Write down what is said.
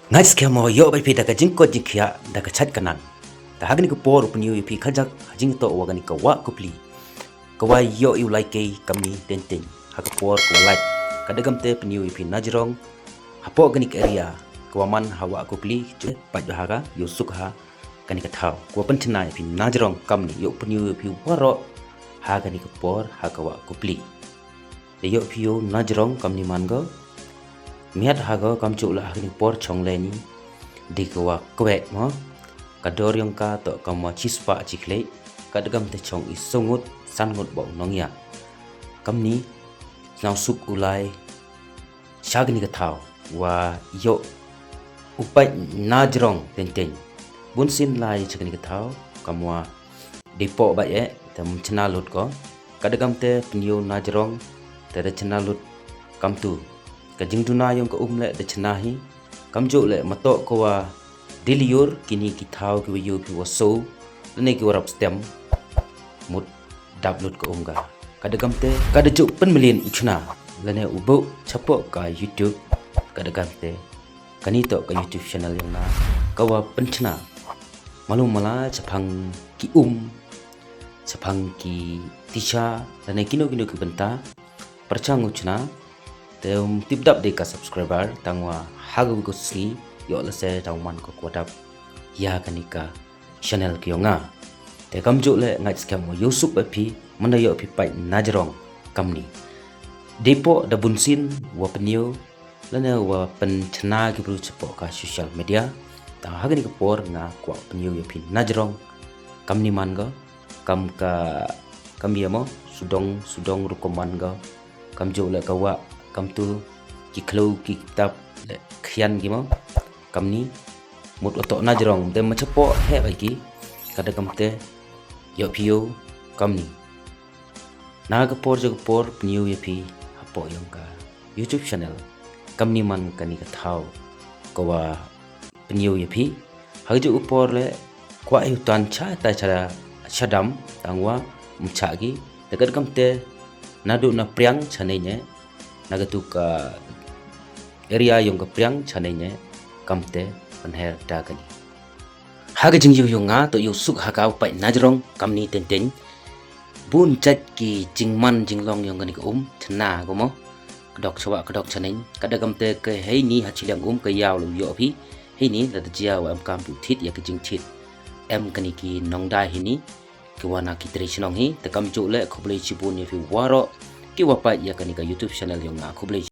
Ngai skemo yo bai pi daga jingko jingkhia daga chat kanan ta hagni ko por Pyniow pi khajak jing to wagani ka wa kupli kawa yo you like kami tenten haka por ko like kadagam te Pyniow pi Najrong hapo gani ka area kawaman hawa kupli je paj haga yo sukha kani ka thau ko panchna pi Najrong kamni yo Pyniow pi waro haga ni ka por haka wa kupli yo pi yo Najrong kamni mango miat haga kamcu lah ni por chongleni dikwa kwek mo kador yang ka to kama chispa chikle kadagam te chong isungut sangut bau nongya kamni nau suk ulai shagni ka thau wa yo upai Najrong tenten bunsin lai chakni ka thau kamwa depo ba ye tam chana lut ko kadagam te Pyniow Najrong te chana lut kamtu kajing duna yung ka umle de chanahi kamjo le mato ko wa diliur kini ki thau ki yu ki waso ne ki warap stem mut dablut ko umga kadagam te kadaju pen million ichna lene ubo chapo ka YouTube kadagam te kanito ka YouTube channel yang na kawa penchna malum mala chapang ki chapang ki tisha lene kino ki benta perchang uchna Tem tipdap deka subscriber tangwa hagu ko sli yo la se tangman ko kodap ya kanika channel kiyonga te kamjo le ngai scam mo yusuk pi mana yo pi pai Najrong kamni depo da bunsin wa Pyniow lana wa penchna ki bru chepo ka social media ta hagani ko por nga kwa Pyniow yo pi Najrong kamni manga kam ka kamiamo sudong rukoman ga kamjo le ka wa kam tu ki khlo ki kitab le khian gi mo kam ni mut oto Najrong te machapo he bai ki kada kam te yo pio kam ni na ga por jog por Pyniow ye pi hapo yong ka YouTube channel kam ni man kani ka thau ko wa Pyniow ye pi haju upor le kwa yu tan cha ta cha chadam tangwa mcha gi te kad kam te nadu na priang chane nye nagatuka area yung kapriang chanenya kamte panher dagani haga jing yunga to yusuk haka pai Najrong kamni tenten bun chat ki jingman jinglong yung gani chna gomo kedok chanen kadagam te ke hei ni hachilang ka yaw lu yo phi hei ni da jia wa am kam pu thit ya ki jing thit em kani ki nongdai hini kiwana ki traditional hi te kam chu le khoble chibun ye phi waro ki wapa ya kanika YouTube channel yung Kupli